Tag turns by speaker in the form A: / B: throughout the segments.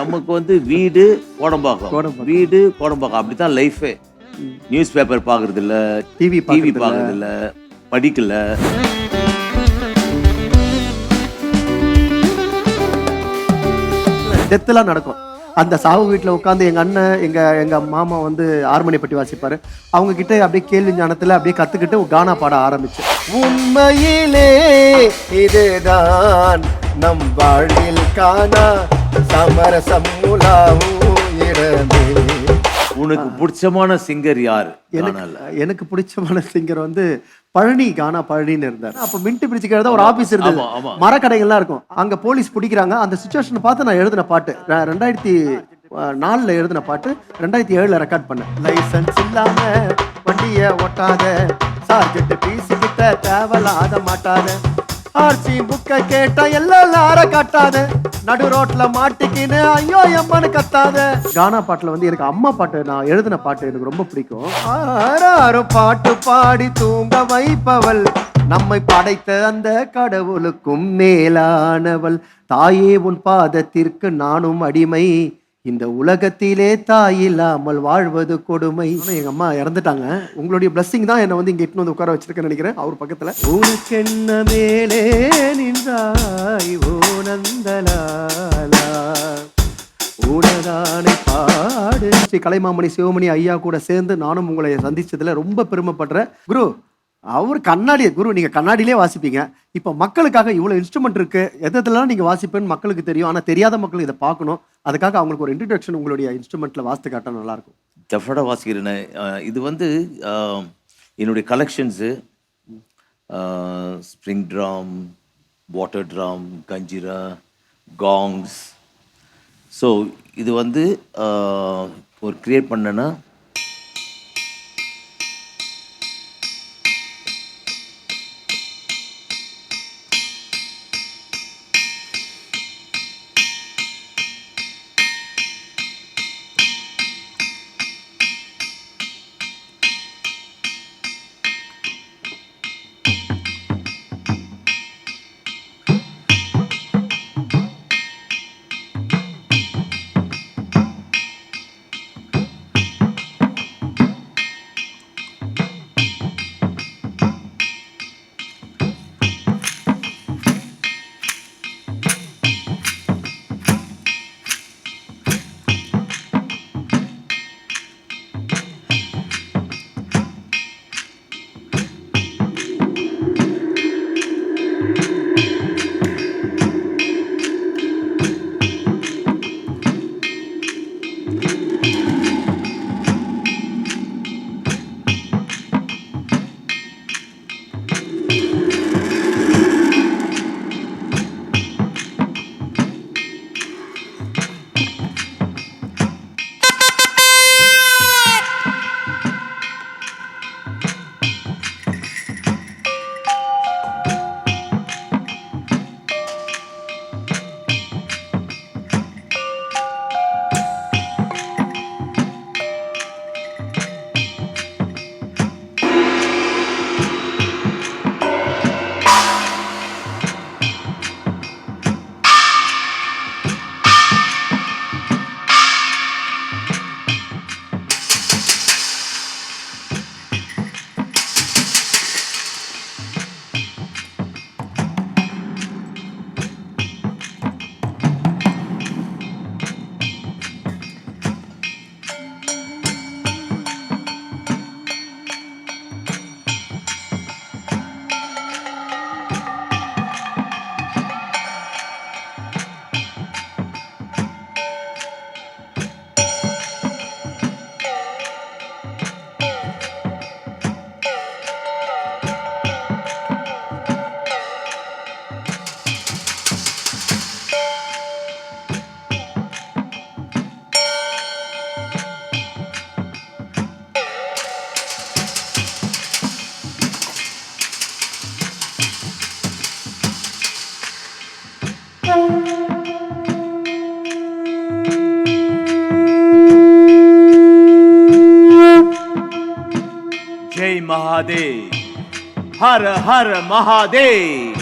A: நமக்கு வந்து வீடு கோடம்பாக்கம், வீடு கோடம்பாக்கம், அப்படித்தான் லைஃபே. நியூஸ் பேப்பர் பாக்குறது இல்ல, டிவி பாக்குறது இல்ல, படிக்கல.
B: டெத்லாம் நடக்கும். அந்த சாவு வீட்டில் உட்காந்து எங்க அண்ணன் எங்க மாமா வந்து ஆர்மணிப்பட்டி வாசிப்பாரு. அவங்க கிட்ட அப்படியே கேள்வி ஞானத்துல அப்படியே கத்துக்கிட்டு கானா பாட ஆரம்பிச்சு. உண்மையிலே இதுதான் நம் வாழ்வில் காணா சமரசம்
A: உனக்கு பிடிச்சமான சிங்கர் யாரு?
B: எனக்கு பிடிச்சமான சிங்கர் வந்து பழனி, கானா பழனின்னு இருந்தார். அப்ப மின்ட்டு பிரிச்சுக்கிறதா ஒரு ஆபீஸ் இருந்தது, மரக்கடைகள்லாம் இருக்கும். அங்க போலீஸ் பிடிக்கிறாங்க. அந்த சுச்சுவேஷனை பார்த்து நான் எழுதின பாட்டு 2004 எழுதின பாட்டு 2007 ரெக்கார்ட் பண்ணேன். லைசன்ஸ் இல்லாம வண்டிய ஓட்டாத, சார்ஜெட் பீசி கிட்ட தேவலாத மாட்டாத, ஆர்சி புக்க கேட்டா எல்லாரும் காட்டாத, நடு ரோட்ல மாட்டிக்கின்னு ஐயோ எம்மனு கத்தாத. கானா பாட்டுல வந்து எனக்கு அம்மா பாட்டு, நான் எழுதின பாட்டு எனக்கு ரொம்ப பிடிக்கும். ஆறாரோ பாட்டு பாடி தூங்க வைப்பவள், நம்மை படைத்த அந்த கடவுளுக்கும் மேலானவள், தாயே உன் பாதத்திற்கு நானும் அடிமை, இந்த உலகத்திலே தாய் இல்லாமல் வாழ்வது கொடுமை. எங்க அம்மா இறந்துட்டாங்க. உங்களுடைய பிளஸ்ஸிங் தான் என்ன வந்து இங்க இட்டு வந்து உட்கார வச்சிருக்கேன்னு நினைக்கிறேன். அவர் பக்கத்துல உனக்கு என்ன மேலே நின்றாய் ஓனந்தலாலா உனதானை பாடு. ஸ்ரீ கலைமாமணி சிவமணி ஐயா கூட சேர்ந்து நானும் உங்களை சந்திச்சதுல ரொம்ப பெருமைப்படுறேன். குரு, அவர் கண்ணாடி குரு, நீங்க கண்ணாடியிலே வாசிப்பீங்க. இப்ப மக்களுக்காக இவ்வளவு இன்ஸ்ட்ருமெண்ட் இருக்கு, எதெல்லாம் நீங்க வாசிப்பேன்னு மக்களுக்கு தெரியும். ஆனா தெரியாத மக்கள் இதை பார்க்கணும். அதுக்காக அவங்களுக்கு ஒரு இன்ட்ரடக்ஷன் உங்களுடைய இன்ஸ்ட்ருமெண்ட்ல வாசித்து காட்ட நல்லா இருக்கும்.
A: டெஃபனட்டா வாசிக்கிறேன். இது வந்து என்னுடைய collections, spring drum, water drum, kanjira, gongs. So இது வந்து ஒரு கிரியேட் பண்ணேன்னா जय महादेव, हर हर महादेव।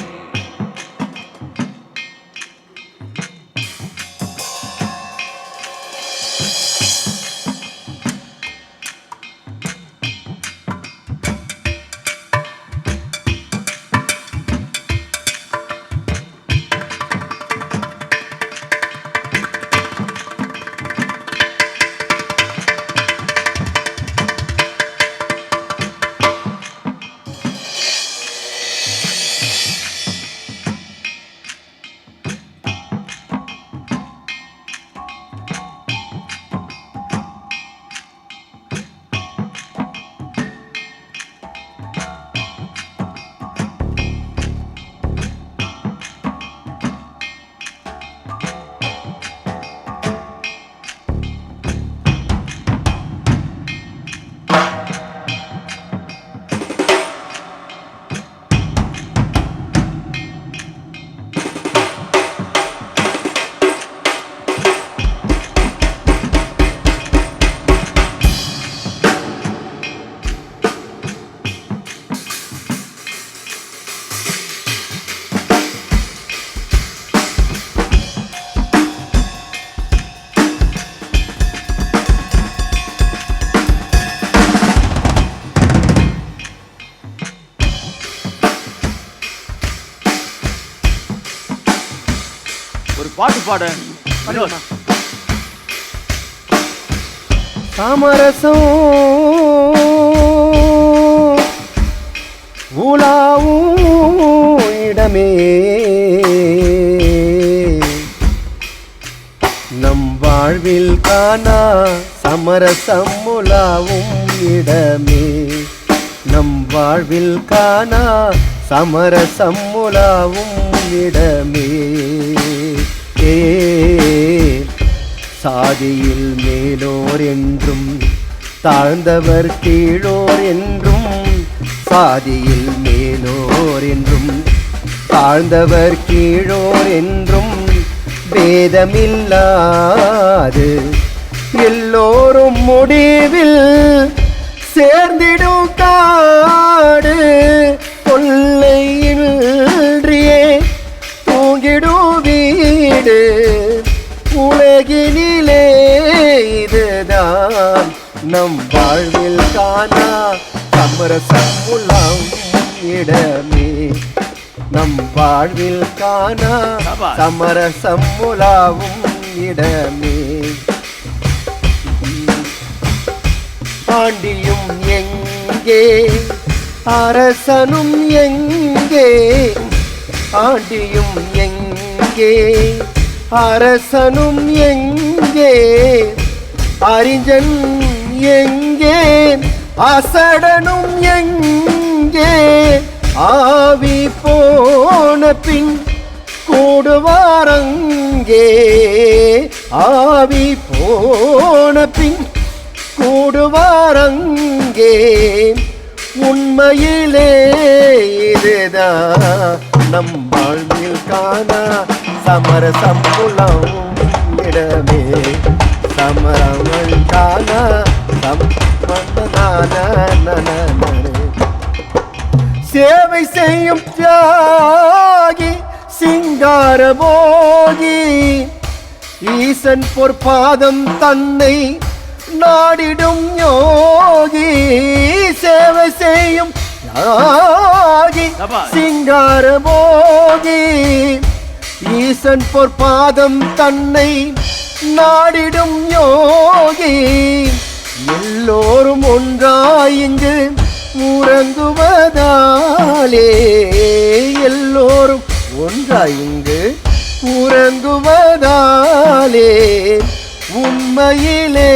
A: பாடு வினோத்.
C: சமரசம் உலாவும் இடமே நம் வாழ்வில் காணா சமரசம் உலாவும் இடமே நம் வாழ்வில் காணா சமரசம் உலாவும் இடமே ஏ சாதியில் மேலோர் என்றும் தாழ்ந்தவர் கீழோர் என்றும் சாதியில் மேலோர் என்றும் தாழ்ந்தவர் கீழோர் என்றும் பேதமில்லாது எல்லோரும் முடிவில் சேர்ந்திடும் காடு கொள்ளையின்றியே தூங்கிடும் வீடு உலகினிலே இதுதான் நம் வாழ்வில் காணா சமரசம் உலாம் இடமே நம் வாழ்வில் காணா சமரசம் உலாவும் இடமே ஆண்டியும் எங்கே அரசனும் எங்கே ஆண்டியும் எங்கே அரசனும் எங்கே அறிஞன் எங்கே அசடனும் எங்கே ஆவி போன பின் கூடுவாரங்கே ஆவி போன பின் கூடுவாரங்கே உண்மையிலே இதுதான் நம் வாழ்வில் காணா சமரசம் உலாவும் இடமே சமரங்கள் காணா சேவை செய்யும் தியாகி சிங்கார போகி ஈசன் பொற்பாதம் தன்னை நாடிடும் யோகி சேவை செய்யும் தியாகி சிங்கார போகி ஈசன் பொற்பாதம் தன்னை நாடிடும் யோகி எல்லோரும் ஒன்றாய் இங்கு உறங்குவதாலே எல்லோரும் ஒன்றாய் இங்கு உறங்குவதாலே உண்மையிலே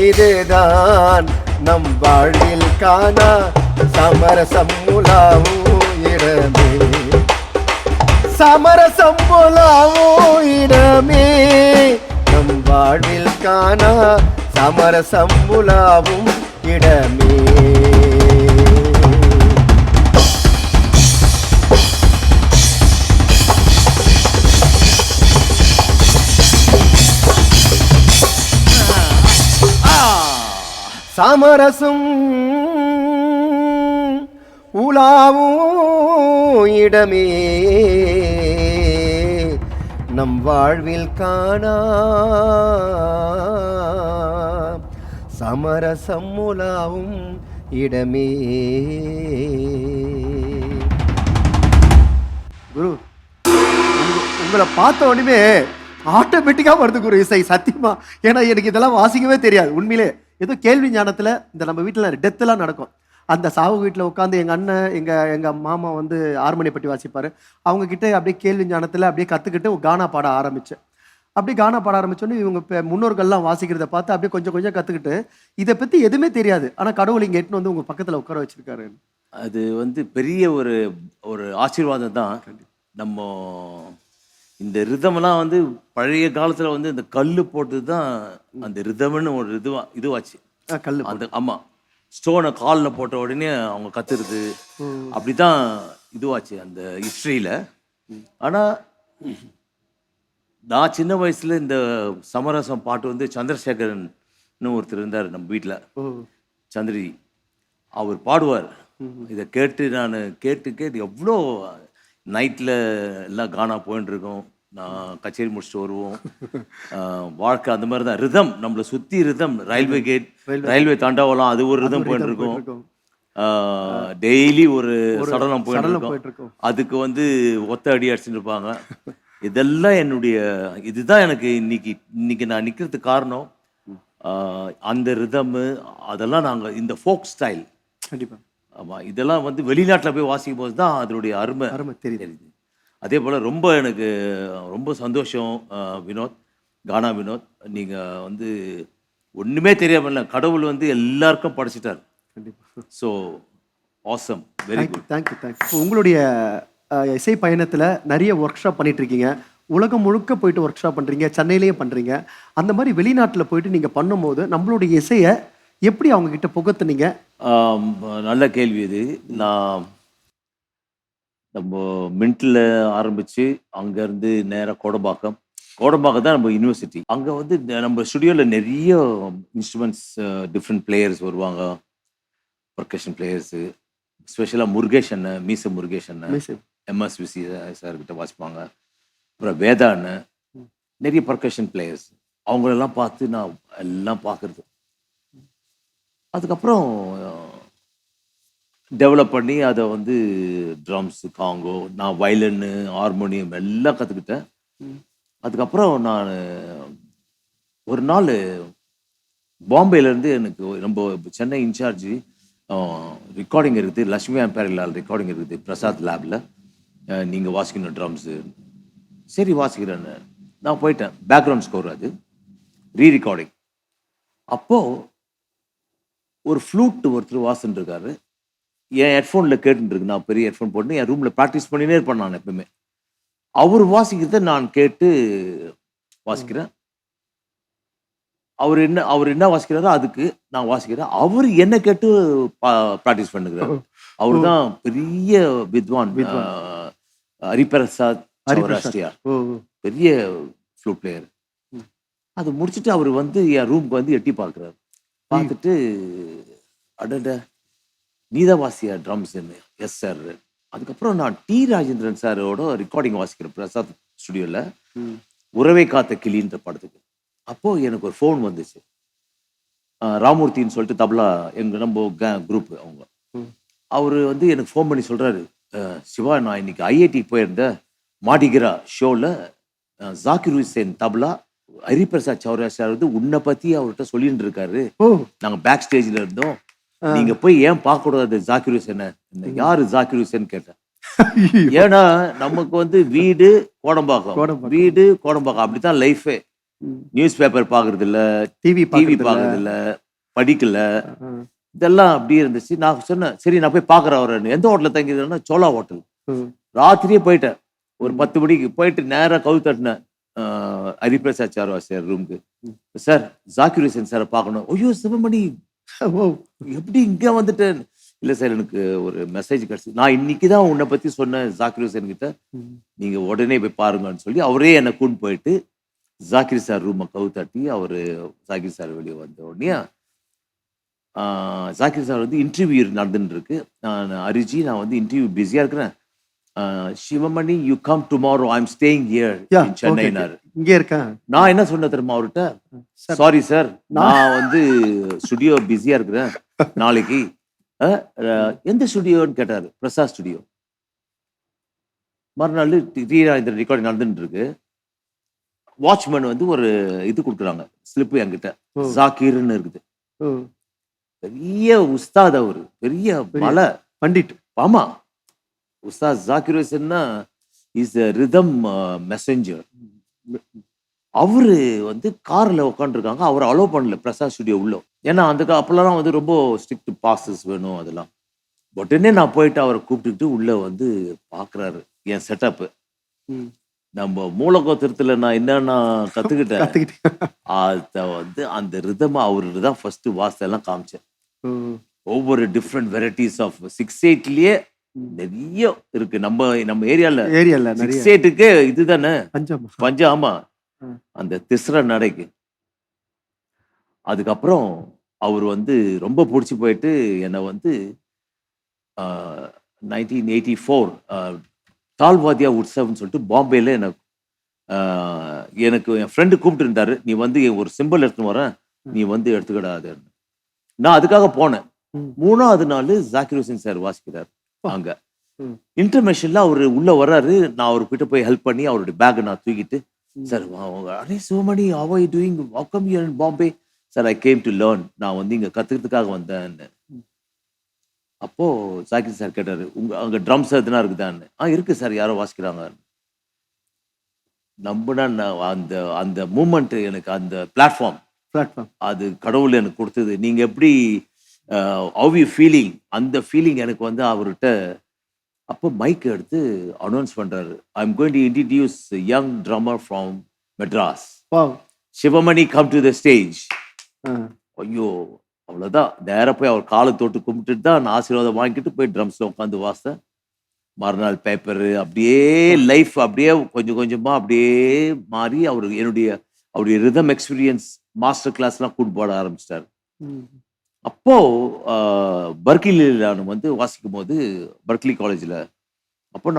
C: இதுதான் நம் வாழ்வில் காணா சமரசம் உலாவும் இடமே சமரசம் உலாவும் இடமே நம் வாழ்வில் காணா சமரசம் உலாவும் இடமே சமரசம் உலாவும் இடமே நம் வாழ்வில் காணா சமரசம் உலாவும் இடமே.
B: குரு உங்களை பார்த்த உடனே ஆட்டோமேட்டிக்கா வருது குரு இசை, சத்தியமா. ஏன்னா எனக்கு இதெல்லாம் வாசிக்கவே தெரியாது உண்மையிலே. ஏதோ கேள்வி ஞானத்துல இந்த நம்ம வீட்டுல டெத்லாம் நடக்கும். அந்த சாவு வீட்டில் உட்காந்து எங்கள் அண்ணன் எங்கள் மாமா வந்து ஆர்மணிப்பட்டி வாசிப்பார். அவங்க கிட்டே அப்படியே கேள்வி ஞானத்தில் அப்படியே கற்றுக்கிட்டு கானா பாட ஆரம்பித்தேன். அப்படி கானா பாட ஆரம்பித்தோன்னே இவங்க முன்னோர்கள்லாம் வாசிக்கிறத பார்த்து அப்படியே கொஞ்சம் கொஞ்சம் கற்றுக்கிட்டு இதை பற்றி எதுவுமே தெரியாது. ஆனால் கடவுள் இங்கே எட்டுன்னு வந்து உங்கள் பக்கத்தில் உட்கார வச்சிருக்காரு.
A: அது வந்து பெரிய ஒரு ஒரு ஆசீர்வாதம் தான். நம்ம இந்த ரிதம்லாம் வந்து பழைய காலத்தில் வந்து இந்த கல் போட்டு தான் அந்த ரிதம்னு ஒரு இதுவாச்சு.
B: கல்
A: அந்த ஆமாம், ஸ்டோனை காலில் போட்ட உடனே அவங்க கத்துறது அப்படிதான் இதுவாச்சு அந்த ஹிஸ்ட்ரியில். ஆனால் நான் சின்ன வயசுல இந்த சமரசம் பாட்டு வந்து சந்திரசேகரன் ஒருத்தர் இருந்தார் நம்ம வீட்டில், சந்திரி. அவர் பாடுவார். இதை கேட்டு நான் கேட்டு எவ்வளோ நைட்டில் எல்லாம் கானா போயின்னு இருக்கோம். நான் கச்சேரி முடிச்சுட்டு வருவோம். வாழ்க்கை அந்த மாதிரி தான். ரிதம் நம்மளை சுற்றி ரிதம். ரயில்வே கேட், ரயில்வே தாண்டாவலாம், அது ஒரு ரிதம் போயிட்டு இருக்கோம். டெய்லி ஒரு சடலம் போயிட்டு இருக்கோம். அதுக்கு வந்து ஒத்த அடி அடிச்சுட்டு இருப்பாங்க. இதெல்லாம் என்னுடைய இதுதான் எனக்கு இன்னைக்கு நான் நிற்கிறதுக்கு காரணம். அந்த ரிதமு அதெல்லாம் நாங்கள் இந்த ஃபோக் ஸ்டைல்.
B: கண்டிப்பா.
A: ஆமாம், இதெல்லாம் வந்து வெளிநாட்டில் போய் வாசிக்கும் போது தான் அதனுடைய அருமை
B: அருமை தெரியுது.
A: தெரியுது. அதே போல் ரொம்ப எனக்கு ரொம்ப சந்தோஷம் வினோத், கானா வினோத். நீங்கள் வந்து ஒன்றுமே தெரியாமல் கடவுள் வந்து எல்லாருக்கும் படைச்சிட்டார்.
B: கண்டிப்பா.
A: So awesome, very good.
B: Thank you. இப்போ உங்களுடைய இசை பயணத்தில் நிறைய ஒர்க் ஷாப் பண்ணிட்டு இருக்கீங்க. உலகம் முழுக்க போயிட்டு ஒர்க் ஷாப் பண்ணுறீங்க, சென்னையிலேயே பண்ணுறீங்க. அந்த மாதிரி வெளிநாட்டில் போயிட்டு நீங்கள் பண்ணும்போது நம்மளுடைய இசையை எப்படி அவங்க கிட்ட புகத்துனீங்க?
A: நல்ல கேள்வி இது. நம்ம மின்ட்டில் ஆரம்பித்து அங்கேருந்து நேராக கோடம்பாக்கம் தான் நம்ம யூனிவர்சிட்டி. அங்கே வந்து நம்ம ஸ்டுடியோவில் நிறைய இன்ஸ்ட்ருமெண்ட்ஸ், டிஃப்ரெண்ட் பிளேயர்ஸ் வருவாங்க. பர்கஷன் பிளேயர்ஸு, ஸ்பெஷலாக முருகேஷ் அண்ணன், மீச முருகேஷ் அண்ணன், எம்எஸ்விசி சார்கிட்ட வாசிப்பாங்க. அப்புறம் வேதா அண்ணன், நிறைய பர்கஷன் பிளேயர்ஸ். அவங்களெல்லாம் பார்த்து நான் எல்லாம் பார்க்குறது. அதுக்கப்புறம் டெவலப் பண்ணி அதை வந்து ட்ரம்ஸு, காங்கோ, நான் வயலின்னு, ஹார்மோனியம் எல்லாம் கற்றுக்கிட்டேன். அதுக்கப்புறம் நான் ஒரு நாள் பாம்பேலேருந்து எனக்கு ரொம்ப சென்னை இன்சார்ஜி ரெக்கார்டிங் இருக்குது, லக்ஷ்மி அம்பேரிலால் ரெக்கார்டிங் இருக்குது பிரசாத் லேபில், நீங்கள் வாசிக்கணும் ட்ரம்ஸு. சரி வாசிக்கிறேன்னு நான் போயிட்டேன். பேக்ரவுண்ட் ஸ்கோர் அது, ரீரெக்கார்டிங். அப்போது ஒரு ஃப்ளூட் ஒருத்தர் வாசின்னு இருக்காரு. என் ஹெட்ஃபோனில் கேட்டுருக்கு. நான் பெரிய ஹெட்ஃபோன் போட்டு என் ரூமில் ப்ராக்டிஸ் பண்ணினே இருப்பேன் நான் எப்பவுமே. அவர் வாசிக்கிறத நான் கேட்டு வாசிக்கிறேன். அவர் என்ன வாசிக்கிறாரோ அதுக்கு நான் வாசிக்கிறேன். அவர் என்ன கேட்டு ப்ராக்டிஸ் பண்ணுகிறார். அவர் தான் பெரிய வித்வான், ஹரிபிரசாத் சௌராஷ்டிரியா, பெரிய ஃப்ளூட் பிளேயர். அது முடிச்சுட்டு அவர் வந்து என் ரூமுக்கு வந்து எட்டி பார்க்குறாரு. பார்த்துட்டு, அடட நீதான் வாசியா ட்ரம்ஸ்ன்னு. Yes sir. அதுக்கப்புறம் நான் டி ராஜேந்திரன் சாரோட ரெக்கார்டிங் வாசிக்கிறேன் பிரசாத் ஸ்டுடியோவில், உறவை காத்த கிளின்ற படத்துக்கு. அப்போது எனக்கு ஒரு ஃபோன் வந்துச்சு. ராமூர்த்தின்னு சொல்லிட்டு தபலா நம்ம குரூப் அவங்க. அவர் வந்து எனக்கு ஃபோன் பண்ணி சொல்கிறாரு, சிவா நான் இன்னைக்கு ஐஐடி போயிருந்தேன், மாடிகிரா ஷோவில் ஜாக்கிர் ஹுசேன் தபலா, ஹரிபிரசாத் சௌராஷ்டிரா வந்து உன்னை பற்றி அவர்கிட்ட சொல்லிட்டு இருக்காரு. நாங்கள் பேக் ஸ்டேஜில் இருந்தோம், நீங்க போய் ஏன் பார்க்க கூடாது ஜாக்கிர் ஹுசேனை? யாரு ஜாக்கிர் ஹுசேன் கேட்டேன். ஏன்னா நமக்கு வந்து வீடு கோடம்பாக்கம் அப்படித்தான் லைஃபே. நியூஸ் பேப்பர் பாக்குறது இல்ல, டிவி பாக்குறது இல்ல, படிக்கல, இதெல்லாம் அப்படி இருந்துச்சு. நான் சொன்னேன் சரி நான் போய் பாக்குறேன் அவரு. எந்த ஹோட்டல்ல தங்கிருந்தேன்னா சோலா ஹோட்டல். ராத்திரியே போயிட்டேன். ஒரு 10 மணிக்கு போயிட்டு நேரா கவு தட்டினேன் ஹரிபிரசாத் சார் ரூமுக்கு. சார் ஜாக்கிர் ஹுசேன் சாரை பார்க்கணும். ஐயோ சிவமணி, எப்படி இங்க வந்துட்டேன்? இல்ல சார் எனக்கு ஒரு மெசேஜ் கிடைச்சு, நான் இன்னைக்கு தான் உன்னை பத்தி சொன்னேன் ஜாக்கிர் ஹுசேன் கிட்ட, நீங்க உடனே போய் பாருங்கன்னு சொல்லி அவரே என்னை கூண்டு போயிட்டு ஜாக்கிர் சார் ரூமை கவு தட்டி அவரு ஜாக்கிர் சார் வெளியே வந்த உடனே ஜாக்கிர் சார் வந்து இன்டர்வியூ நடந்துட்டு இருக்கு. அரிஜி நான் வந்து இன்டர்வியூ பிஸியா இருக்கிறேன், Sivamani you come tomorrow, I am staying here in சென்னைனாரு.
B: இங்கே இருக்கேன்.
A: நான் என்ன சொன்னேன் தெரியுமா அவர்கிட்ட, சாரி சார் நான் வந்து ஸ்டுடியோ பிஸியா இருக்கிறேன் நாளைக்கு. எந்த ஸ்டுடியோன்னு கேட்டாரு. பிரசாத் ஸ்டுடியோ. மறுநாள் இந்த ரெக்கார்டிங் நடந்துட்டு இருக்கு. வாட்ச்மேன் வந்து ஒரு இது கொடுக்குறாங்க, ஸ்லிப்பு என்கிட்ட, ஜாக்கீர்னு இருக்குது. பெரிய உஸ்தாத் அவரு, பெரிய மலை பண்டிட். ஆமா, உஸ்தாத் ஜாக்கிர் ஹுசேன்னா இஸ் த ரிதம் மெசஞ்சர். அவரு வந்து கார்ல உட்காந்துருக்காங்க. அவர் அலோவ் பண்ணல பிரசாத் ஸ்டுடியோ உள்ள. ஏன்னா அந்த அப்பெல்லாம் வந்து ரொம்ப ஸ்ட்ரிக்ட் பாசஸ் வேணும் அதெல்லாம். உடனே நான் போயிட்டு அவரை கூப்பிட்டுக்கிட்டு உள்ள வந்து பாக்குறாரு என் செட்டப்பு. நம்ம மூலகோத்திரத்துல நான் என்னன்னா கத்துக்கிட்டேன் அத வந்து அந்த ரிதமா அவரு தான் ஃபர்ஸ்ட் வாசெல்லாம் காமிச்சேன். ஒவ்வொரு டிஃப்ரெண்ட் வெரைட்டிஸ் ஆஃப் 6/8லயே நிறைய இருக்கு. நம்ம ஏரியால 6/8க்கு இதுதானே பஞ்சம். ஆமா, அந்த திஸ்ர நடைக்கு. அதுக்கப்புறம் அவர் வந்து ரொம்ப பிடிச்சி போயிட்டு என்னை வந்து 1984 தால்வாதியா உற்சவம்னு சொல்லிட்டு பாம்பேல எனக்கு என் ஃப்ரெண்டு கூப்பிட்டு இருந்தாரு, நீ வந்து ஒரு சிம்பிள் எடுத்துன்னு வரேன், நீ வந்து எடுத்துக்கிடாதுன்னு. நான் அதுக்காக போனேன். 3ஆவது நாள் ஜாக்கிர் ஹுசேன் சார் வாசிக்கிறார் அங்க. இன்டர்மெஷனில் அவர் உள்ளே வர்றாரு. நான் அவர்கிட்ட போய் ஹெல்ப் பண்ணி அவருடைய பேக்கை நான் தூக்கிட்டு, சார் அரே Somani how are you doing, how come you in Bombay? Sir I came to learn, நான் வந்து இங்கே கற்றுக்கிறதுக்காக வந்தேன்னு. அப்போது ஜாக்கிர் சார் கேட்டார், அங்கே ட்ரம்ஸ் எதுனா இருக்குதான்னு. இருக்குது சார், யாரோ வாசிக்கிறாங்க. நம்பினா அந்த அந்த மூமெண்ட் எனக்கு, அந்த பிளாட்ஃபார்ம் அது கடவுள் எனக்கு கொடுத்தது. நீங்கள் எப்படி ஹவ் யூ ஃபீலிங், அந்த ஃபீலிங் எனக்கு வந்து அவர்கிட்ட. அப்போ மைக் எடுத்து அனௌன்ஸ் பண்ணுறாரு, I am going to introduce young drummer from Madras, Sivamani, come to the stage. ஐயோ அவ்வளோதான், நேராக போய் அவர் காலை தொட்டு கும்பிட்டுட்டு தான் நான் ஆசீர்வாதம் வாங்கிட்டு போய் ட்ரம்ஸில் உட்காந்து வாசித்தேன். மறுநாள் பேப்பரு, அப்படியே லைஃப் அப்படியே கொஞ்சம் கொஞ்சமாக அப்படியே மாறி அவருடைய ரிதம் எக்ஸ்பீரியன்ஸ் மாஸ்டர் கிளாஸ்லாம் கூட்டு போட ஆரம்பிச்சிட்டார். அப்போது பர்க்லியில் நான் வந்து வாசிக்கும் போது, பர்க்லி காலேஜில், அப்போ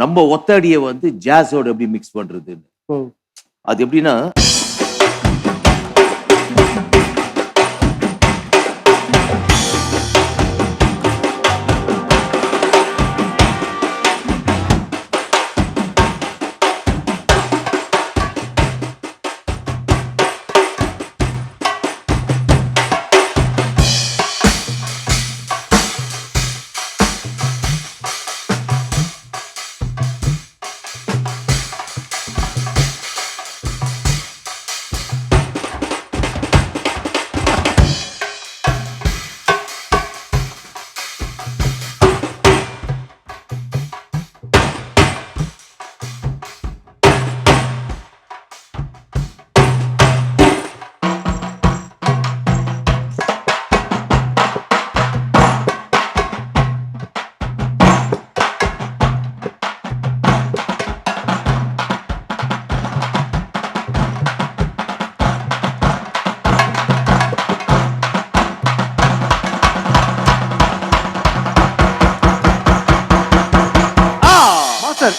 A: நம்ம ஒத்தடியை வந்து ஜாஸோட எப்படி மிக்ஸ் பண்ணுறதுன்னு. அது எப்படின்னா,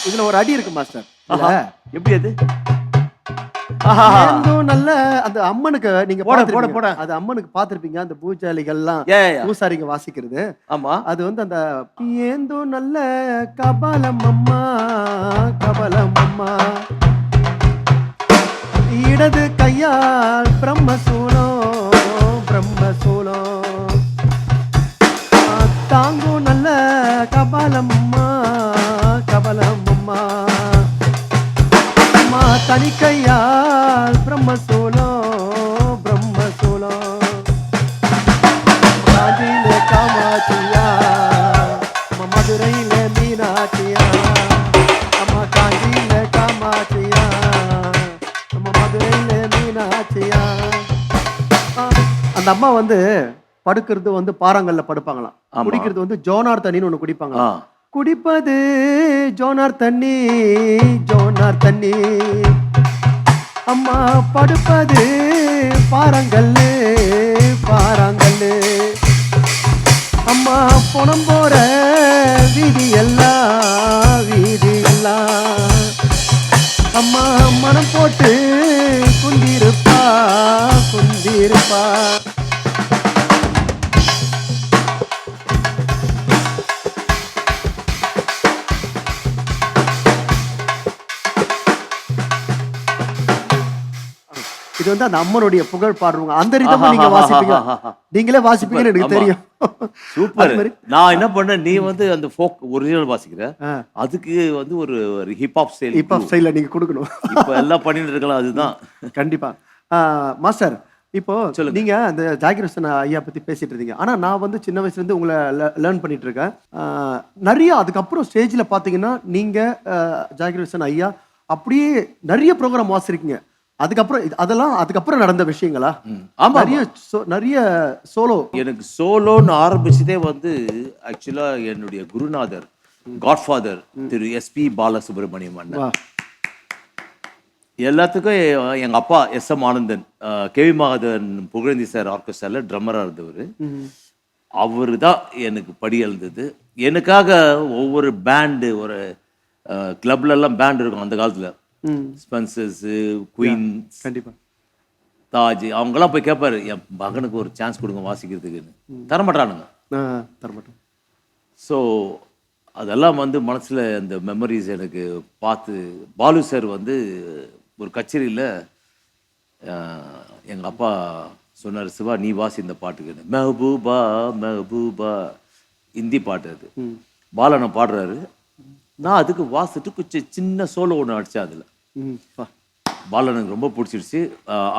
B: இதுல ஒரு அடி இருக்கு மாஸ்டர்.
A: எப்படி அது
B: நல்ல அந்த அம்மனுக்கு நீங்க போட அது அம்மனுக்கு பாத்திருப்பீங்க, அந்த பூஜாலிகள்லாம் பூசாரிங்க வாசிக்கிறது.
A: ஆமா,
B: அது வந்து அந்த ஏந்தோ நல்ல கபாலம் அம்மா, கபாலம் அம்மா, இடது கையால் பிரம்மசூலம், பிரம்மசூலம், தாங்கும் நல்ல கபாலம் அம்மா, கபாலம் அம்மா, அம்மா தனி கையால் பிரம்மசூலம், பிரம்மசூலம், காஞ்சியில காமாட்சியா, மதுரையில மீனாட்சியா, அம்மா காஞ்சியில காமாட்சியா, மதுரையில மீனாட்சியா. அந்த அம்மா வந்து படுக்கிறது வந்து பாறாங்கல்ல படுப்பாங்களாம், குடிக்கிறது வந்து ஜோனார் தண்ணின்னு ஒண்ணு குடிப்பாங்களாம். குடிப்பது ஜோனார் தண்ணி, ஜோனார் தண்ணி, அம்மா படுப்பது பாறாங்கல்லு, பாறாங்கல்லு, அம்மா பொணம் போற வீதி எல்லாம், வீதி எல்லாம், அம்மா மனம் போட்டு குந்திருப்பா, குந்திருப்பா. இது வந்து அந்த அம்மனுடைய புகழ் பாடுறவங்க, அந்த ரிதம் நீங்க வாசிப்பீங்க, நீங்களே வாசிப்பீங்கன்னு எனக்கு தெரியும்.
A: சூப்பர். நான் என்ன பண்ணேன், நீ வந்து அந்த ஃபோக் ஒரிஜினல் வாசிக்கிற, அதுக்கு வந்து ஒரு ஹிப்ஹாப் ஸ்டைல்,
B: ஹிப்ஹாப் ஸ்டைல்ல நீங்க கொடுக்கணும்.
A: இப்போ எல்லாம் பண்ணிட்டு இருக்கலாம். அதுதான்
B: கண்டிப்பா. மாஸ்டர், இப்போ நீங்க அந்த ஜாகிர் ஹுசேன் ஐயா பத்தி பேசிட்டு இருந்தீங்க. ஆனா நான் வந்து சின்ன வயசுல இருந்து உங்களை லேர்ன் பண்ணிட்டு இருக்கேன். நிறைய அதுக்கப்புறம் ஸ்டேஜ்ல பாத்தீங்கன்னா நீங்க ஜாகிர் ஹுசேன் ஐயா அப்படியே நிறைய ப்ரோக்ராம் வாசிருக்கீங்க. அதுக்கப்புறம் அதெல்லாம் அதுக்கப்புறம் நடந்த விஷயங்களா?
A: ஆமா,
B: நிறைய சோலோ.
A: எனக்கு சோலோன்னு ஆரம்பிச்சதே வந்து ஆக்சுவலா என்னுடைய குருநாதர், காட்ஃபாதர் திரு எஸ்பி பாலசுப்ரமணியம் அண்ணன். எல்லாத்துக்கும் எங்க அப்பா S M. Anandan, KV Mahadevan Pugazhendhi sir ஆர்கெஸ்ட்ரால ட்ரம்மரா இருந்தவர். அவரு தான் எனக்கு படி எழுந்தது. எனக்காக ஒவ்வொரு பேண்டு, ஒரு கிளப்ல எல்லாம் பேண்ட் இருக்கும் அந்த காலத்துல, ஸ்பென்சர்ஸ், குயின்ஸ்,
B: கண்டிப்பா
A: தாஜ், அவங்கெல்லாம் போய் கேட்பாரு, என் மகனுக்கு ஒரு சான்ஸ் கொடுங்க வாசிக்கிறதுக்குன்னு. தரமாட்டானுங்க,
B: தரமாட்டோம்.
A: ஸோ அதெல்லாம் வந்து மனசில் அந்த மெமரிஸ் எனக்கு பார்த்து பாலு சார் வந்து ஒரு கச்சேரியில் எங்கள் அப்பா சொன்னார், சிவா நீ வாசி இந்த பாட்டுக்கு. மெஹபூபா மெஹபூபா ஹிந்தி பாட்டு அது. பாலனை பாடுறாரு, நான் அதுக்கு வாசிட்டு கொஞ்சம் சின்ன சோலோ ஒன்று அடித்தேன். அதில் பாலனுக்கு ரொம்ப பிடிச்சிருச்சு.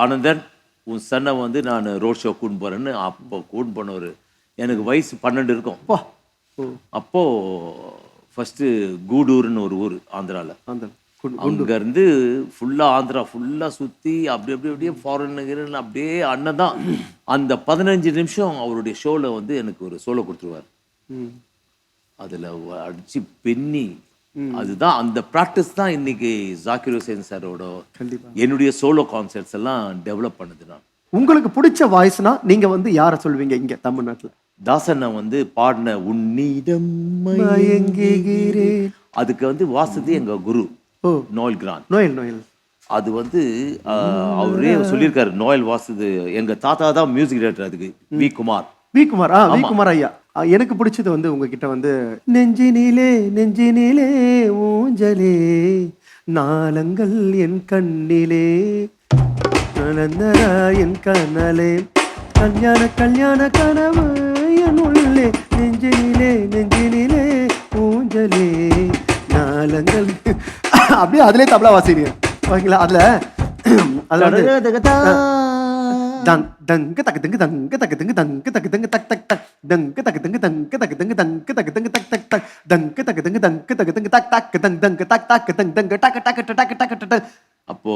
A: ஆனந்தன் உன் சன்னை வந்து நான் ரோட் ஷோ கூண்டு போகிறேன்னு அப்போ கூண்டு போனவர். எனக்கு வயசு 12 இருக்கும். அப்போது ஃபஸ்ட்டு கூடூர்னு ஒரு ஊர் ஆந்திராவில். அங்கேருந்து ஃபுல்லாக ஆந்திரா ஃபுல்லாக சுற்றி அப்படி அப்படியே ஃபாரின் அப்படியே அண்ணன் தான். அந்த 15 நிமிஷம் அவருடைய ஷோவில் வந்து எனக்கு ஒரு சோலோ கொடுத்துருவார். அதில் அடித்து பெண்ணி அதுதான் அந்த ப்ராக்டிஸ் தான் இன்னைக்கு ஜாக்கிர் ஹுசேன் சாரோட என்னுடைய சோலோ கான்சர்ட்ஸ் எல்லாம் டெவலப் பண்ணுது. நான்
B: உங்களுக்கு பிடிச்ச வாய்ஸ்னா நீங்க வந்து யாரை சொல்வீங்க இங்க தமிழ்நாட்டில்?
A: தாசனை வந்து பாடின உன்னிடம் மயங்குகிறேன், அதுக்கு வந்து வாசது எங்க குரு நோயல் கிரான்.
B: நோயல்
A: அது வந்து அவரே சொல்லியிருக்காரு, நோயல் வாசது எங்க தாத்தா தான் மியூசிக் டைரக்டர். அதுக்கு வி குமார் ஐயா. எனக்கு பிடிச்சது வந்து உங்ககிட்ட வந்து நெஞ்சினிலே ஊஞ்சலே நாளங்கள் என் கண்ணிலே என் கண்ணலே கல்யாண கனவு என் உள்ளே நெஞ்சினிலே ஊஞ்சலே நாளங்கள் அப்படியே அதுல தபலா வாசிங்க ஓகேங்களா? அதுல தங்க தக்கு தங்க தங்க தக்கு தங்க தங்க தக்கு தங்க தக் தக் தக் தங்க தக்கு தங்க தங்க தக்கு தங்க தங்க தக்கு தங்க தக் தக் தக் தங்க தக்கு தங்க தங்க தக்கு தங்க தக் தக் தங்க தங்க தக் தக் தங்க டக் டக் டக் டக் டக். அப்போ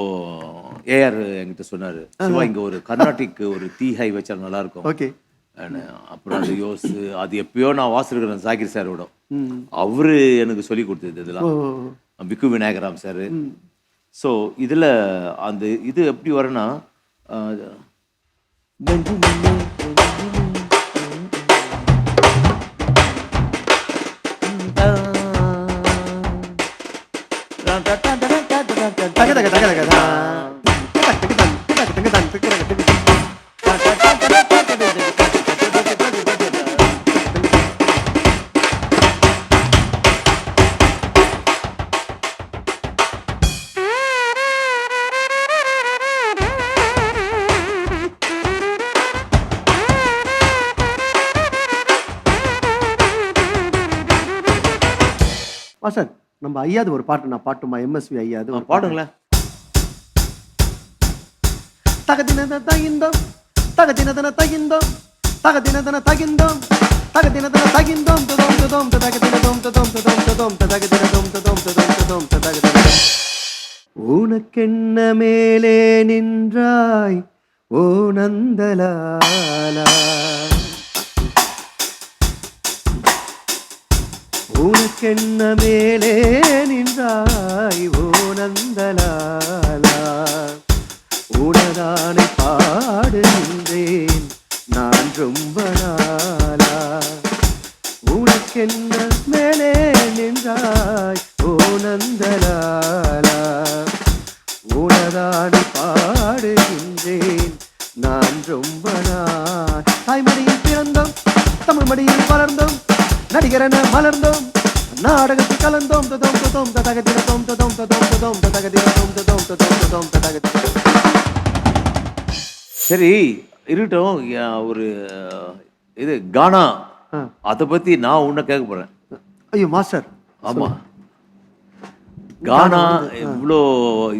A: ஏஆர் என்கிட்ட சொன்னாரு, சிவா இங்க ஒரு கர்நாடிக் ஒரு தீ ஹை வச்சா நல்லா இருக்கும்.
B: ஓகே.
A: அப்புறம் அது யோசு அது எப்பயோ நான் வாசிருக்கிறேன் ஜாகிர் சாரோட. அவரு எனக்கு சொல்லி கொடுத்தது இதெல்லாம் பிக்கு விநாயகராம் சார். ஸோ இதில் அந்த இது எப்படி வரேன்னா
B: சார் நம்ம ஐயாது ஒரு பாட்டு நான் பாட்டுமா? எம்எஸ்வி ஐயாது ஒரு
A: பாடுங்களேன்.
B: தகதினதன தகிந்தோம் தகதினதன தகிந்தோம் தகதினதன தகிந்தோம் தகதினதன தகிந்தோம் ததோம் ததோம் ததகதினதோம் ததோம் ததோம் ததோம் ததகதினதோம் ததோம் ததோம் ததோம் ததகதின. உனக்கென்ன மேலே நின்றாய் ஓ நந்தலாலா, உனக்கென்ன மேலே நின்றாய் ஓ நந்தலாலா, உனதானை பாடுகின்றேன் நான் ரொம்ப நாளா, உனக்கென்ன மேலே நின்றாய் ஓ நந்தலாலா, உனதானை பாடுகின்றேன் நான் ரொம்ப நாள். தாய்மடியில் பிறந்தோம் தமிழ் மடியில் வளர்ந்தோம் நடிகரென மலர்ந்தோம் நாடகத்தில் கலந்தோம் ததோம் ததோம் ததகதினதோம் ததோம் ததோம் ததோம் ததகதினதோம் ததோம் ததோம் ததோம் ததகதின.
A: சரி இருக்கட்டும். ஒரு இது கானா அதை பத்தி நான் உன்னை கேட்க போறேன்.
B: ஐயோ மாஸ்டர்.
A: ஆமா, கானா இவ்வளோ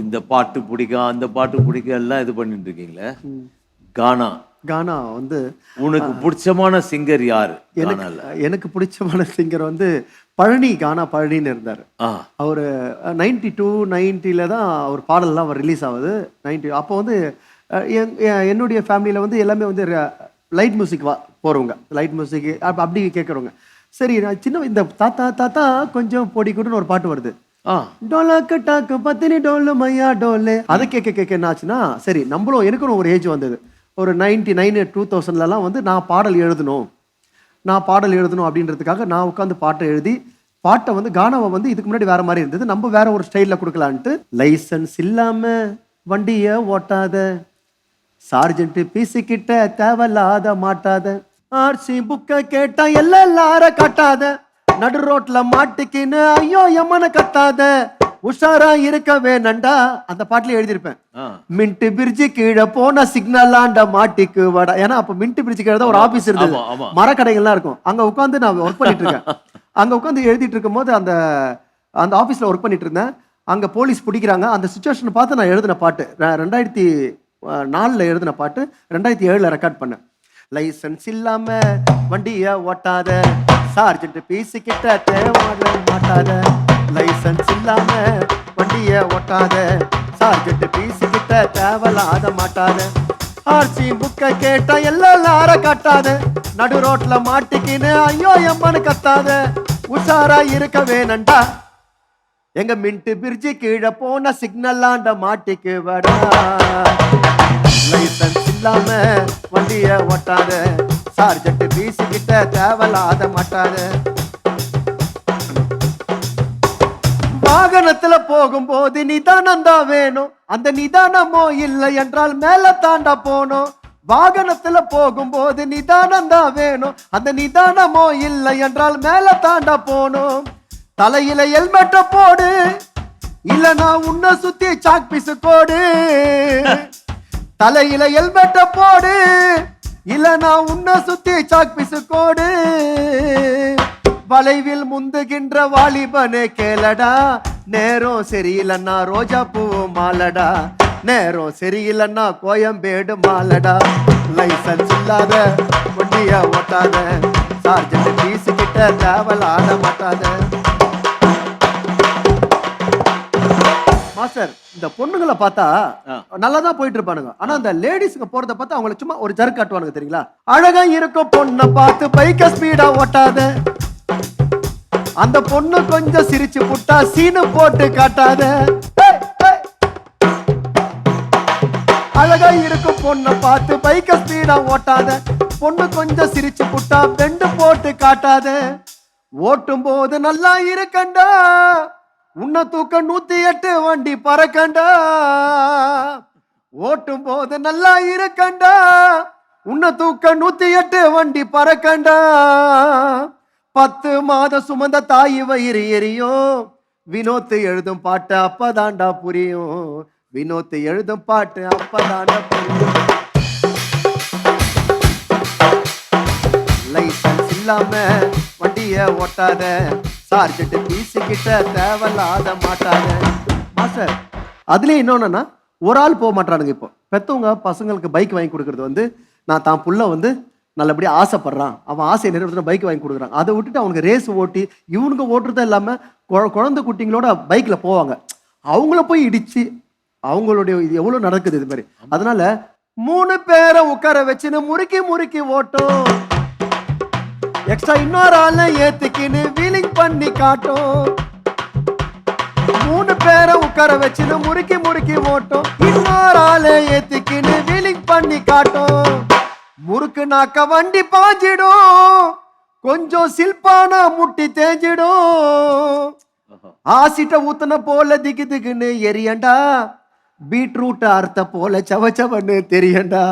A: இந்த பாட்டு பிடிக்கும் அந்த பாட்டு பிடிக்கும் எல்லாம் இது பண்ணிட்டு இருக்கீங்களே, கானா வந்து
B: உனக்கு
A: பிடிச்சமான சிங்கர் யாரு?
B: எனக்கு பிடிச்சமான சிங்கர் வந்து பழனின்னு இருந்தார். அவரு 92 90 தான் அவர் பாடல்லாம் அவர் ரிலீஸ் ஆகுது 90. அப்போ வந்து என்னுடைய ஃபேமிலியில் வந்து எல்லாமே வந்து லைட் மியூசிக் போகிறவங்க, லைட் மியூசிக் அப்படி கேட்குறவங்க. சரி நான் சின்ன இந்த தாத்தா தாத்தா கொஞ்சம் பொடிக்கூட்டுன்னு ஒரு பாட்டு வருது, டோலாக்கு டாக்கு பத்தினி டோலு மையா டோலே. அதை கேட்க என்ன ஆச்சுன்னா, சரி நம்மளும் எனக்கும் ஒரு ஏஜ் வந்தது ஒரு 99 2000 வந்து நான் பாடல் எழுதணும் அப்படின்றதுக்காக நான் உட்காந்து பாட்டை எழுதி பாட்டை வந்து கானாவை வந்து இதுக்கு முன்னாடி வேற மாதிரி இருந்தது, நம்ம வேற ஒரு ஸ்டைலில் கொடுக்கலான்ட்டு. லைசன்ஸ் இல்லாம வண்டியை ஓட்டாத, சார்ஜென்ட் பிசி கிட்ட தேவையில்லாத மாட்டாத, ஆர்சி புக்கை கேட்டா எல்லார காட்டாத, நடு ரோட்ல மாட்டிக்கின்னு ஐயோ எம்மன கத்தாத உஷாரா இருக்க வேணண்டா. அந்த பாட்டுல எழுதியிருப்பேன். மின்ட் பிரிட்ஜு கீழே போன சிக்னல் ஆண்ட மாட்டிக்கு வடா. ஏன்னா அப்ப மின்ட் பிரிட்ஜு கீழே தான் ஒரு ஆபீஸ் இருந்தது, மரக்கடைகள்லாம் இருக்கும். அங்க உட்காந்து நான் ஒர்க் பண்ணிட்டு இருக்கேன். அங்க உட்காந்து எழுதிட்டு இருக்கும் போது அந்த அந்த ஆபீஸ்ல ஒர்க் பண்ணிட்டு இருந்தேன். அங்க போலீஸ் பிடிக்கிறாங்க. அந்த சுச்சுவேஷன் பார்த்து நான் எழுதின பாட்டு 2004 எழுதின பாட்டு 2007 ரெக்கார்ட் பண்ணேன். லைசன்ஸ் இல்லாம வண்டிய ஓட்டாத, சார்ஜென்ட் பீஸ் கிட்ட தேவாட மாட்டாத. லைசன்ஸ் இல்லாம வண்டிய ஓட்டாத, சார்ஜென்ட் பீஸ் கிட்ட தேவலாத மாட்டாத. ஆர்சி புக்க கேட்டா எல்லாரும் காட்டாத, நடு ரோட்ல மாட்டிக்கின்னு ஐயோ எம்மனு கத்தாத, உஷாரா இருக்க வேணண்டா. எங்க மின்ட் பிரிட்ஜு கீழே போன சிக்னல் ஆண்ட மாட்டிக்கு வடா. லைசன்ஸ் இல்லாம வண்டிய ஓட்டாத, சார்ஜென்ட் பீஸ் கிட்ட தேவலாத மாட்டாத. வாகனத்துல போகும்போது நிதானம் தான் வேணும், அந்த நிதானமோ இல்லை என்றால் மேல தாண்டா போனோம். வாகனத்துல போகும்போது நிதானம் தான் வேணும், அந்த நிதானமோ இல்லை என்றால் மேல தாண்டா போனோம். தலையில ஹெல்மெட்ட போடு, இல்லனா உன்னை சுத்தி சாக் பீஸ் கோடு. தலையில ஹெல்மெட்ட போடு, இல்லனா உன்னை சுத்தி சாக் பீஸ் கோடு. வளைவில் முந்துகின்ற வாலிபனே கேளடா, நேரம் சரியில்லைன்னா ரோஜா பூ மாலடா, நேரம் சரியில்லைன்னா கோயம்பேடு மாலடா. லைசன்ஸ் இல்லாத வண்டிய ஓட்டாத, சார்ஜென்ட் பீஸ் கிட்ட தேவலாட மாட்டாத. மாஸ்டர், இந்த பொண்ணுங்களை பார்த்தா நல்லா தான் போயிட்டு இருப்பானுங்க. ஆனா அந்த லேடிஸ்க்கு போறத பார்த்தா அவங்களுக்கு சும்மா ஒரு ஜர்க் காட்டுவானுங்க தெரியுங்களா? அழகா இருக்கும் பொண்ணை பார்த்து பைக்க ஸ்பீடா ஓட்டாத, அந்த பொண்ணு கொஞ்சம் சிரிச்சு புட்டா சீனு போட்டு காட்டாத. அழகா இருக்கும் பொண்ணை பார்த்து பைக்க ஸ்பீடா ஓட்டாத, பொண்ணு கொஞ்சம் சிரிச்சு புட்டா பெண்டு போட்டு காட்டாத. ஓட்டும் போது நல்லா இருக்கண்டா, உன்னை தூக்க 108 வண்டி பறக்கண்டா. ஓட்டும் போது நல்லா இருக்கண்டா, உன்னை தூக்க 108 வண்டி பறக்கண்டா. 10 மாதம் சுமந்த தாய் வயிறு எரியும், வினோத் எழுதும் பாட்டு அப்பதாண்டா புரியும். வினோத் எழுதும் பாட்டு அப்பதாண்டா புரியும். லைசன்ஸ் இல்லாம வண்டிய ஓட்டாத, சார்ஜென்ட் பீஸ் கிட்ட தேவலாத மாட்டாத. மாஸ்டர், அதுலயும் இன்னொன்னா ஒரு ஆள் போக மாட்டானுங்க. இப்போ பெத்தவங்க பசங்களுக்கு பைக் வாங்கி கொடுக்கறது வந்து, நான் தான் புள்ள வந்து நல்லபடியாக ஆசைப்படுறான், அவன் ஆசையை நிறைவேற்ற பைக் வாங்கி கொடுக்குறாங்க. அதை விட்டுட்டு அவனுக்கு ரேஸ் ஓட்டி இவனுக்கு ஓட்டுறதும் இல்லாமல் குழந்தை குட்டிங்களோட பைக்கில் போவாங்க. அவங்கள போய் இடிச்சு அவங்களுடைய இது எவ்வளோ நடக்குது இது மாதிரி. அதனால 3 பேரை உட்கார வச்சுன்னு முறுக்கி முறுக்கி ஓட்டும், எக்ஸ்ட்ரா இன்னொரு ஆளை ஏத்துக்கின்னு வீலிங் பண்ணி காட்டும். 3 பேரை உட்கார வச்சுன்னு முறுக்கி முறுக்கி ஓட்டும், இன்னொரு ஆளை ஏத்துக்கின்னு வீலிங் பண்ணி காட்டும். முறுக்கு நாக்க வண்டி பாஞ்சிடும், கொஞ்சம் சில்பானா முட்டி தேஞ்சிடும். ஆசிட்ட ஊத்துன போல திக்கு திக்குன்னு எரியண்டா, பீட்ரூட் அறுத்த போல சவச்சவன்னு தெரியண்டா.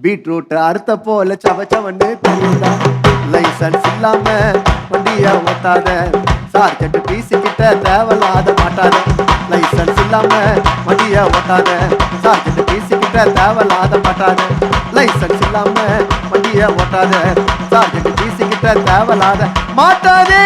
B: பீட்ரூட் அறுத்த போல சவச்சவன்னு தெரியண்டா. லைசன்ஸ் இல்லாம வண்டிய ஓட்டாத, சார்ஜென்ட் பீஸ் கிட்ட தேவலாத மாட்டாத. லைசன்ஸ் இல்லாம வண்டிய ஓட்டாத, சார்ஜென்ட் பீஸ் கிட்ட தேவலாத மாட்டாத. லைசன்ஸ் இல்லாம வண்டிய ஓட்டாத, சார்ஜென்ட் பீஸ் கிட்ட தேவலாத மாட்டாதே.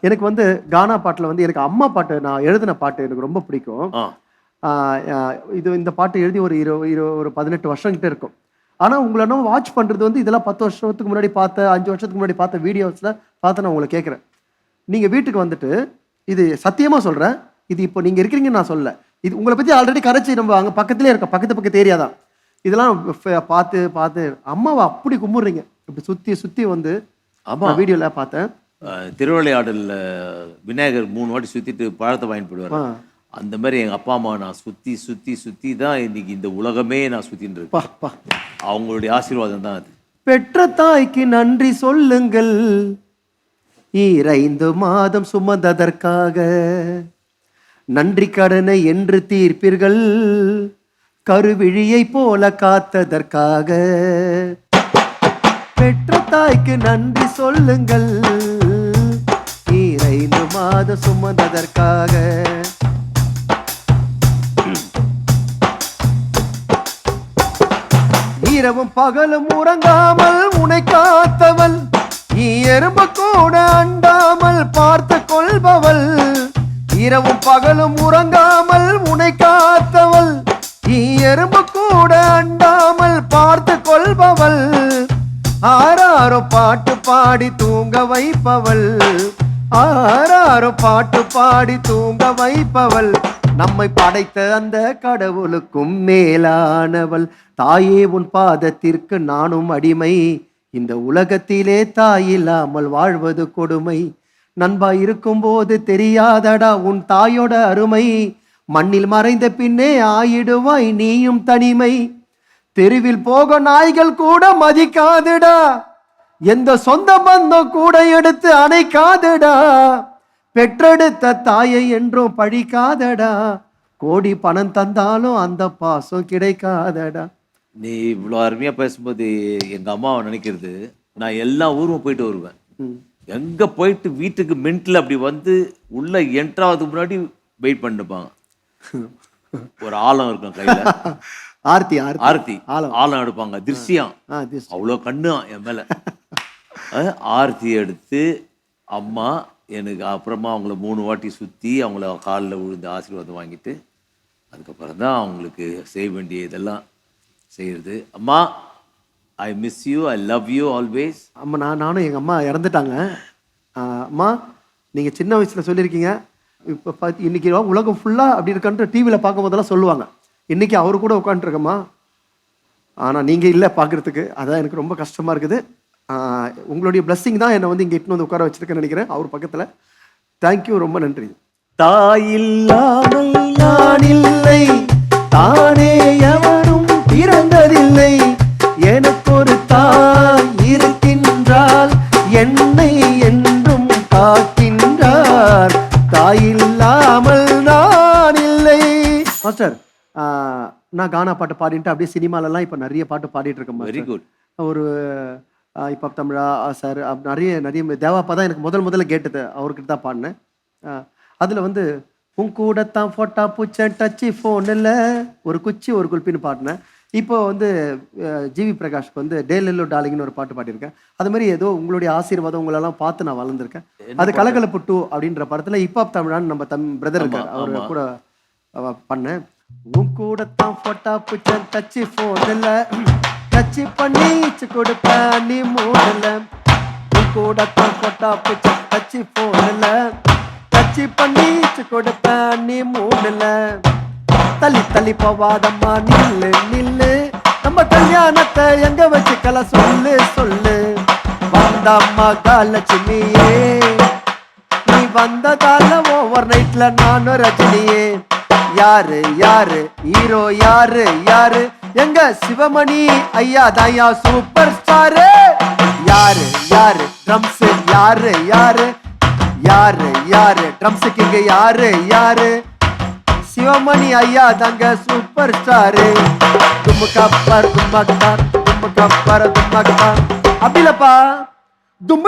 B: எனக்கு வந்து கானா பாட்டுல வந்து எனக்கு அம்மா பாட்டு நான் எழுதின பாட்டு எனக்கு ரொம்ப பிடிக்கும்.
A: ஆ.
B: இந்த பாட்டு எழுதி ஒரு 18 வருஷம் கிட்ட இருக்கும். ஆனா உங்களை நான் வாட்ச் பண்றது வந்து இதெல்லாம் 10 வருஷத்துக்கு முன்னாடி பார்த்த 5 வருஷத்துக்கு முன்னாடி பார்த்த வீடியோஸ்ல பார்த்து நான் உங்களை கேட்குறேன். நீங்க வீட்டுக்கு வந்துட்டு இது சத்தியமா சொல்றேன், இது இப்போ நீங்க இருக்கிறீங்கன்னு நான் சொல்லல, இது உங்களை பத்தி ஆல்ரெடி கரைச்சி நம்ம அங்க பக்கத்துலேயே இருக்க பக்கத்து ஏரியா தான். இதெல்லாம் பார்த்து அம்மாவை அப்படி கும்பிடுறீங்க, இப்படி சுத்தி சுத்தி வந்து வீடியோல பார்த்தேன்.
A: திருவிளையாடல்ல விநாயகர் 3 வாட்டி சுத்திட்டு பழத்தை வாங்கிட்டு போயிடுவார். அந்த மாதிரி எங்க அப்பா அம்மா நான் சுத்தி சுத்தி சுத்தி தான் இன்னைக்கு இந்த உலகமே நான் சுத்தின்னு இருக்கேன். அவங்களுடைய ஆசீர்வாதம் தான் அது.
B: பெற்ற தாய்க்கு நன்றி சொல்லுங்கள், 2 மாதம் சுமந்ததற்காக நன்றி கடனை என்று தீர்ப்பீர்கள், கருவிழியை போல காத்ததற்காக. பெற்ற தாய்க்கு நன்றி சொல்லுங்கள், 2 மாதம் சுமந்ததற்காக. இரவும் பகலும் உறங்காமல் உன்னை காத்தவள், எறும்பு கூட அண்டாமல் பார்த்து கொள்பவள். இரவும் பகலும் உறங்காமல் உன்னை காத்தவள், எறும்பு கூட அண்டாமல் பார்த்து கொள்பவள். ஆராரோ பாட்டு பாடி தூங்க வைப்பவள், ஆராரோ பாட்டு பாடி தூங்க வைப்பவள். நம்மை படைத்த அந்த கடவுளுக்கும் மேலானவள். தாயே உன் பாதத்திற்கு நானும் அடிமை, இந்த உலகத்திலே தாய் இல்லாமல் வாழ்வது கொடுமை. நண்பா இருக்கும் போது தெரியாதடா உன் தாயோட அருமை, மண்ணில் மறைந்த பின்னே ஆயிடுவாய் நீயும் தனிமை. தெருவில் போக நாய்கள் கூட மதிக்காதுடா, எந்த சொந்த பந்தம் கூட எடுத்து அணைக்காதுடா. பெற்றெடுத்த தாயை என்றும் பழிக்காதடா, கோடி பணம் தந்தாலும் அந்த பாசம் கிடைக்காதடா.
A: நீ இவ்வளோ அருமையா பேசும்போது எங்க அம்மாவை நினைக்கிறது, நான் எல்லா ஊரும் போயிட்டு வருவேன். எங்க போயிட்டு வீட்டுக்கு மின்ட்ல அப்படி வந்து உள்ள என்ட்ராவதுக்கு முன்னாடி வெயிட் பண்ணிப்பாங்க. ஒரு ஆழம் இருக்கும் கையில,
B: ஆர்த்தி
A: ஆர்த்தி ஆழம் எடுப்பாங்க, திருஷ்யம் அவ்வளோ கண்ணு என் மேல. ஆர்த்தி எடுத்து அம்மா எனக்கு அப்புறமா அவங்கள 3 வாட்டி சுற்றி அவங்கள காலில் விழுந்து ஆசீர்வாதம் வாங்கிட்டு அதுக்கப்புறம் தான் அவங்களுக்கு செய்ய வேண்டிய இதெல்லாம் செய்கிறது. அம்மா, I miss you, I love you always.
B: அம்மா நானும் எங்கள் அம்மா இறந்துட்டாங்க. அம்மா நீங்கள் சின்ன வயசில் சொல்லியிருக்கீங்க, இப்போ இன்னைக்கு உலகம் ஃபுல்லாக அப்படி இருக்கான்ட்டு டிவியில் பார்க்கும் போதெல்லாம் சொல்லுவாங்க. இன்றைக்கி அவரு கூட உட்காந்துருக்கம்மா, ஆனால் நீங்கள் இல்லை பார்க்குறதுக்கு. அதான் எனக்கு ரொம்ப கஷ்டமாக இருக்குது. உங்களுடைய பிளஸ்ஸிங் தான் என்னை வந்து இங்கே இட்டுன்னு வந்து உட்கார வச்சிருக்கேன்னு நினைக்கிறேன் அவர் பக்கத்தில். தேங்க்யூ, ரொம்ப நன்றி.
A: தாயில்லாமல்
B: நான் இல்லை, தானே எவரும் பிறந்ததில்லை, எனக்கு ஒரு தாய் இருக்கின்றால் என்னை என்றும் காக்கின்றார், தாயில்லாமல் நான் இல்லை. மாஸ்டர், நான் கானா பாட்டு பாடிட்டு அப்படியே சினிமாலெல்லாம் இப்போ நிறைய பாட்டு பாடிட்டு இருக்கேன்.
A: Very good.
B: ஒரு இப்போ தமிழா சார் நிறைய தேவாப்பா தான் எனக்கு முதல்ல கேட்டது, அவர்கிட்ட தான் பாடினேன். அதில் வந்து உன் கூடத்தான் ஃபோட்டா பூச்சை டச்சு ஃபோனில் ஒரு குச்சி ஒரு குல்பின்னு பாடினேன். இப்போ வந்து ஜிவி பிரகாஷ்க்கு வந்து டேலெல்லோ டாலிங்னு ஒரு பாட்டு பாடியிருக்கேன். அது மாதிரி ஏதோ உங்களுடைய ஆசீர்வாதம் உங்களெல்லாம் பார்த்து நான் வளர்ந்துருக்கேன். அது கலகலப்பு 2 அப்படின்ற படத்தில் ஹிப்ஹாப் தமிழான்னு நம்ம பிரதர் இருக்கார், அவர் கூட பண்ணேன். உன் கூடத்தான் ஃபோட்டா பூச்சை டச்சு ஃபோனில் டச்சு பண்ணிச்சு கொடுப்பேன் நீ மூடல, உன் கூடத்தான் ஃபோட்டா பூச்சை டச்சு ஃபோனில் டச்சு பண்ணிச்சு கொடுப்பேன் நீ மூடல. தள்ளி தள்ளி போவாதம்மா நில்லு நில்லு, நம்ம கல்யாணத்தை எங்க வச்சுக்கல சொல்லு. வந்தம்மா காலட்சுமியே, நீ வந்ததால ஓவர் நைட்ல நானும் ரஜினியே. யாரு ஹீரோ யாரு, எங்க சிவமணி ஐயா தாயா சூப்பர் ஸ்டாரு. யாரு ட்ரம்ஸ் யாரு ட்ரம்ஸ் கிங்க யாரு, சிவமணி ஐயா தாங்க சூப்பர் ஸ்டாரு. தும்முக்கப்பர் அப்படிலப்பா, தும்பு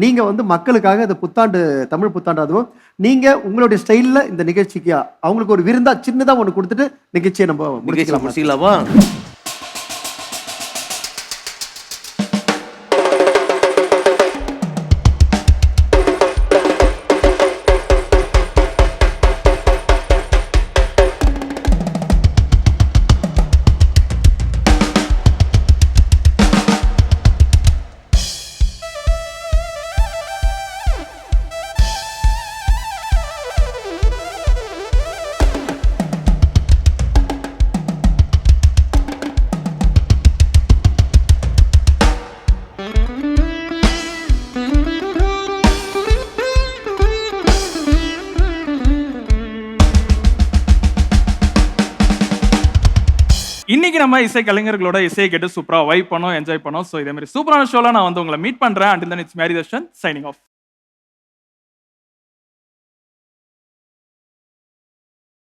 B: நீங்க வந்து மக்களுக்காக இந்த புத்தாண்டு, தமிழ் புத்தாண்டு அதுவும் நீங்க உங்களுடைய ஸ்டைல்ல இந்த நிகழ்ச்சிக்கு அவங்களுக்கு ஒரு விருந்தா சின்னதா ஒண்ணு கொடுத்துட்டு நிகழ்ச்சியை நம்ம முடிக்கலாம்.
A: முடிச்சிக்கலாமா?
D: இன்னைக்கு நம்ம இசை கலைஞர்களோட இசையை கேட்டு சூப்பரா வைப் பண்ணோம், என்ஜாய் பண்ணோம். ஸோ இதே மாதிரி சூப்பரான ஷோல நான் வந்து உங்களை மீட் பண்றேன். Until then it's Mary Darshan signing of.